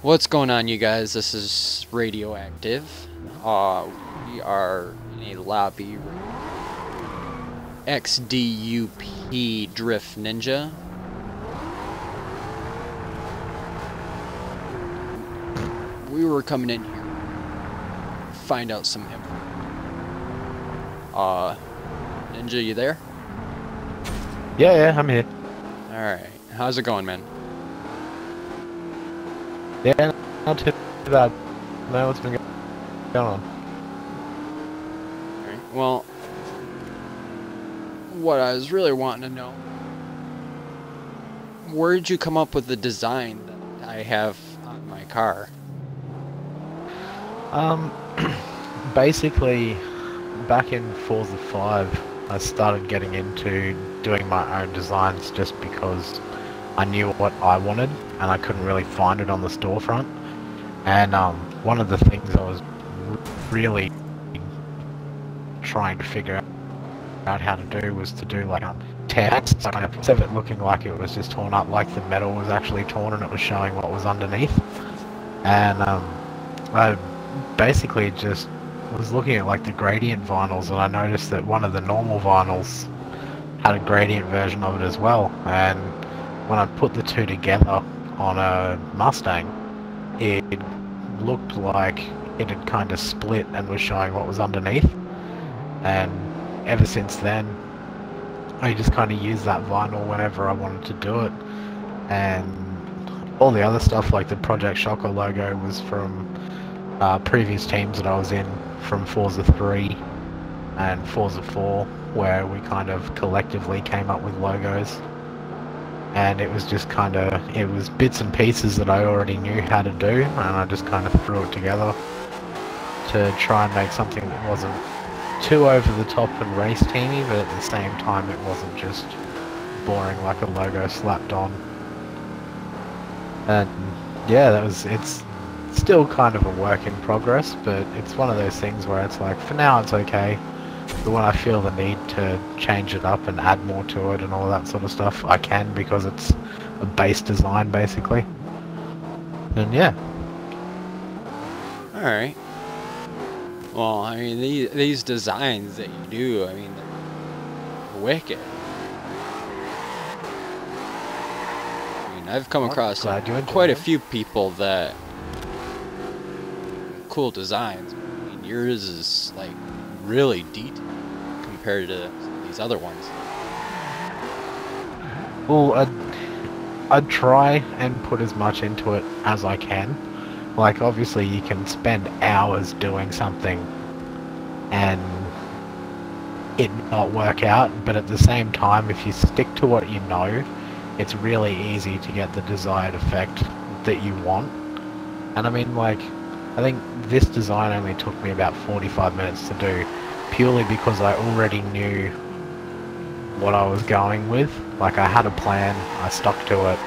What's going on, you guys? This is Radioactive. We are in a lobby XDUP DriftNinja. We were coming in here to find out some info. Ninja, you there? Yeah, I'm here. Alright. How's it going, man? Yeah, not too bad. No, what's been going on? Alright. Well, what I was really wanting to know, where did you come up with the design that I have on my car? Um, basically, back in Forza 5, I started getting into doing my own designs just because I knew what I wanted and I couldn't really find it on the storefront. And one of the things I was really trying to figure out how to do was to do like tears, so kind of instead of it looking like it was just torn up, like the metal was actually torn and it was showing what was underneath. And I basically just was looking at like the gradient vinyls, and I noticed that one of the normal vinyls had a gradient version of it as well. And when I put the two together on a Mustang, it looked like it had kind of split and was showing what was underneath. And ever since then, I just kind of used that vinyl whenever I wanted to do it. And all the other stuff, like the Project Shocker logo, was from previous teams that I was in, from Forza 3 and Forza 4, where we kind of collectively came up with logos. And it was just it was bits and pieces that I already knew how to do, and I just kind of threw it together to try and make something that wasn't too over the top and race teamy, but at the same time it wasn't just boring like a logo slapped on. And yeah, it's still kind of a work in progress, but it's one of those things where it's like, for now it's okay, but when I feel the need to change it up and add more to it and all that sort of stuff, I can, because it's a base design basically. And yeah. Alright. Well, I mean, these designs that you do, I mean, they're wicked. I mean, I've come across quite a few people that cool designs. I mean, yours is like really detailed compared to these other ones. Well, I'd try and put as much into it as I can. Like, obviously you can spend hours doing something and it not work out, but at the same time, if you stick to what you know, it's really easy to get the desired effect that you want. And I mean, like, I think this design only took me about 45 minutes to do, purely because I already knew what I was going with. Like, I had a plan, I stuck to it,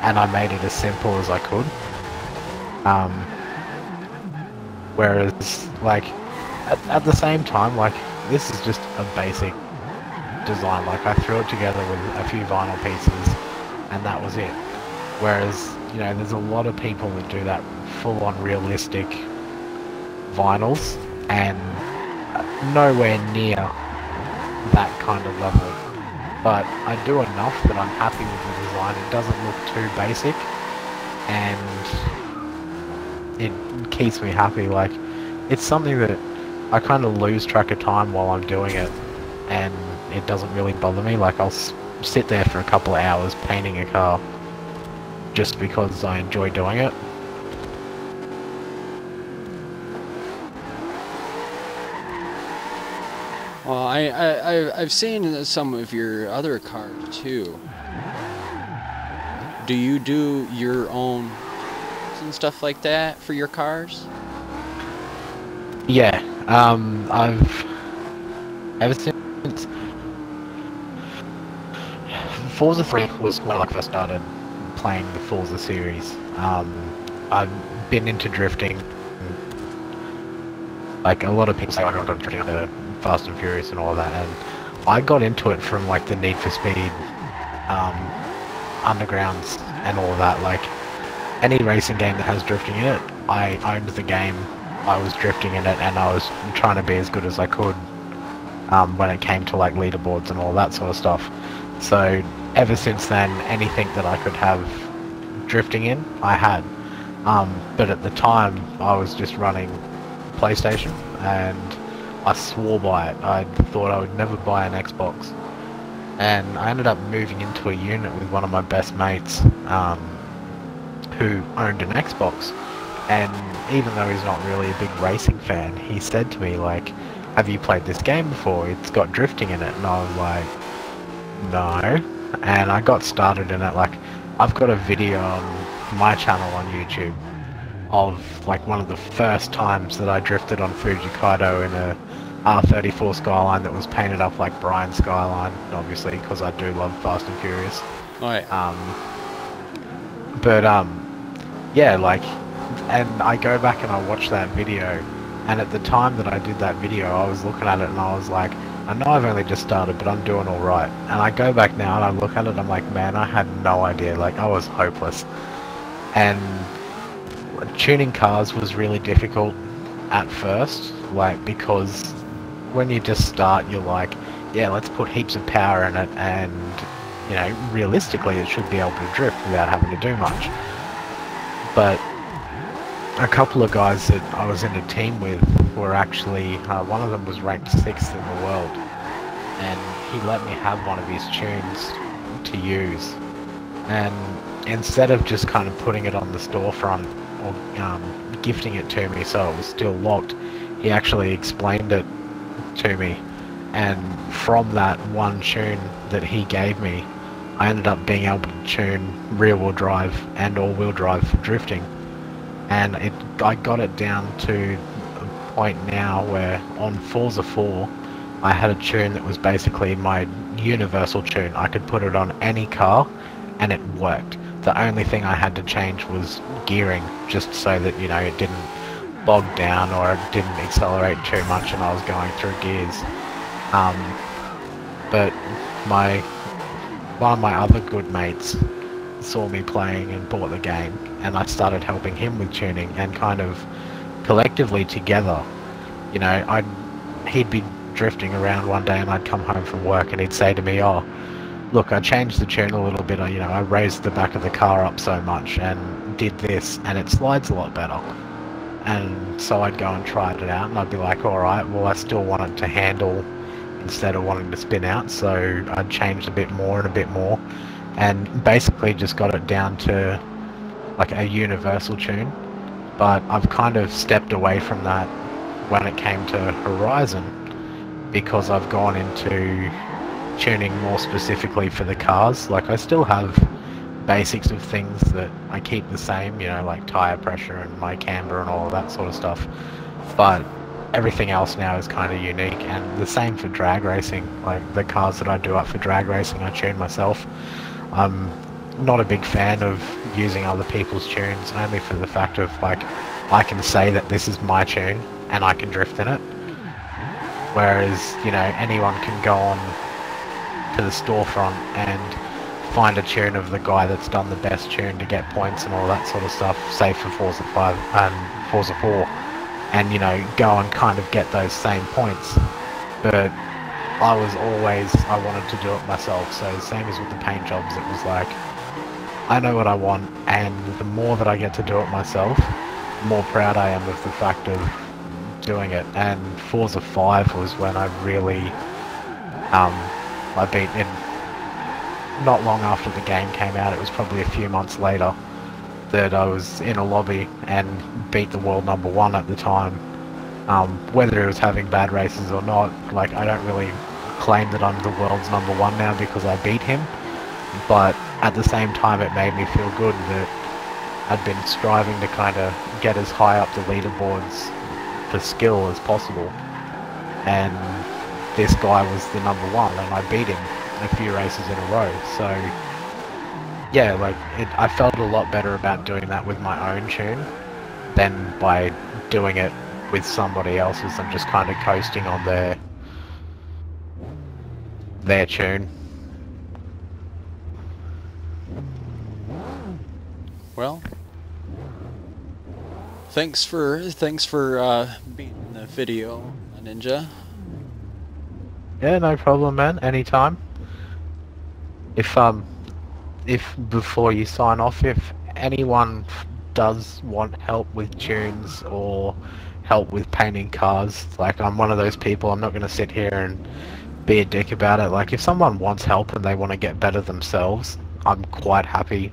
and I made it as simple as I could. Whereas, like, at the same time, like, this is just a basic design. Like, I threw it together with a few vinyl pieces, and that was it. Whereas, you know, there's a lot of people that do that full-on realistic vinyls, and nowhere near that kind of level. But I do enough that I'm happy with the design. It doesn't look too basic, and it keeps me happy. Like, it's something that I kind of lose track of time while I'm doing it, and it doesn't really bother me. Like, I'll sit there for a couple of hours painting a car just because I enjoy doing it. Well, I've seen some of your other cars too. Do you do your own and stuff like that for your cars? Yeah, I've ever since Forza 3 was when I first started playing the Forza series. I've been into drifting. Like, a lot of people say I got into drifting under Fast and Furious and all of that, and I got into it from like the Need for Speed undergrounds and all of that. Like, any racing game that has drifting in it, I owned the game. I was drifting in it, and I was trying to be as good as I could when it came to like leaderboards and all that sort of stuff. So ever since then, anything that I could have drifting in, I had. But at the time, I was just running PlayStation, and I swore by it. I thought I would never buy an Xbox, and I ended up moving into a unit with one of my best mates, who owned an Xbox. And even though he's not really a big racing fan, he said to me, like, have you played this game before? It's got drifting in it. And I was like, no. And I got started in it. Like, I've got a video on my channel on YouTube of like one of the first times that I drifted on Fuji Kaido in a R34 Skyline that was painted up like Brian's Skyline, obviously, because I do love Fast and Furious. Right. Yeah, like, and I go back and I watch that video, and at the time that I did that video, I was looking at it and I was like, I know I've only just started, but I'm doing alright. And I go back now and I look at it and I'm like, man, I had no idea. Like, I was hopeless. And tuning cars was really difficult at first, like, because when you just start, you're like, yeah, let's put heaps of power in it, and, you know, realistically it should be able to drift without having to do much. But a couple of guys that I was in a team with were actually, one of them was ranked 6th in the world, and he let me have one of his tunes to use. And instead of just kind of putting it on the storefront or gifting it to me so it was still locked, he actually explained it to me. And from that one tune that he gave me, I ended up being able to tune rear-wheel drive and all-wheel drive for drifting. And I got it down to a point now where on Forza 4 I had a tune that was basically my universal tune. I could put it on any car and it worked. The only thing I had to change was gearing, just so that, you know, it didn't bog down or it didn't accelerate too much and I was going through gears. But one of my other good mates saw me playing and bought the game, and I started helping him with tuning, and kind of collectively together, you know, he'd be drifting around one day and I'd come home from work and he'd say to me, oh, look, I changed the tune a little bit, you know, I raised the back of the car up so much and did this, and it slides a lot better. And so I'd go and try it out, and I'd be like, alright, well, I still want it to handle instead of wanting to spin out, so I changed a bit more and a bit more, and basically just got it down to like a universal tune. But I've kind of stepped away from that when it came to Horizon, because I've gone into tuning more specifically for the cars. Like, I still have basics of things that I keep the same, you know, like tire pressure and my camber and all of that sort of stuff, but everything else now is kind of unique. And the same for drag racing. Like, the cars that I do up for drag racing, I tune myself. I'm not a big fan of using other people's tunes, only for the fact of, like, I can say that this is my tune and I can drift in it, whereas, you know, anyone can go on to the storefront and find a tune of the guy that's done the best tune to get points and all that sort of stuff, say for Forza 5 and Forza 4, and, you know, go and kind of get those same points. But I wanted to do it myself, so same as with the paint jobs, it was like, I know what I want, and the more that I get to do it myself, the more proud I am of the fact of doing it. And Forza 5 was when I really, I beat in, not long after the game came out, it was probably a few months later, that I was in a lobby and beat the world #1 at the time. Whether it was having bad races or not, like, I don't really claim that I'm the world's #1 now because I beat him, but at the same time it made me feel good that I'd been striving to kind of get as high up the leaderboards for skill as possible, and this guy was the #1 and I beat him a few races in a row. So yeah, like, I felt a lot better about doing that with my own tune than by doing it with somebody else's and just kind of coasting on their tune. Well, Thanks for being in the video, Ninja. Yeah, no problem, man. Anytime. If before you sign off, if anyone does want help with tunes or help with painting cars, like I'm one of those people. I'm not going to sit here and be a dick about it. Like if someone wants help and they want to get better themselves, I'm quite happy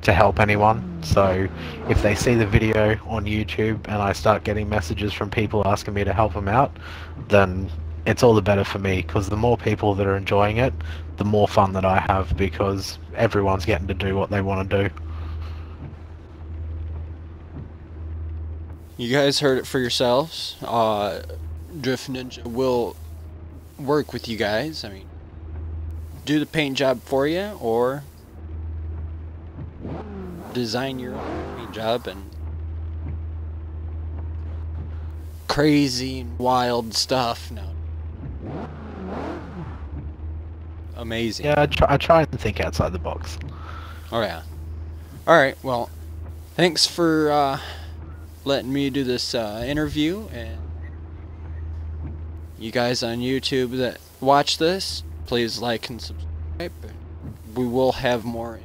to help anyone. So if they see the video on YouTube and I start getting messages from people asking me to help them out, then it's all the better for me, because the more people that are enjoying it, the more fun that I have, because everyone's getting to do what they want to do. You guys heard it for yourselves. Drift Ninja will work with you guys. I mean, do the paint job for you, or design your own paint job and crazy and wild stuff. No. Amazing. Yeah, I try and think outside the box. Oh yeah. Alright, well, thanks for letting me do this interview, and you guys on YouTube that watch this, please like and subscribe. We will have more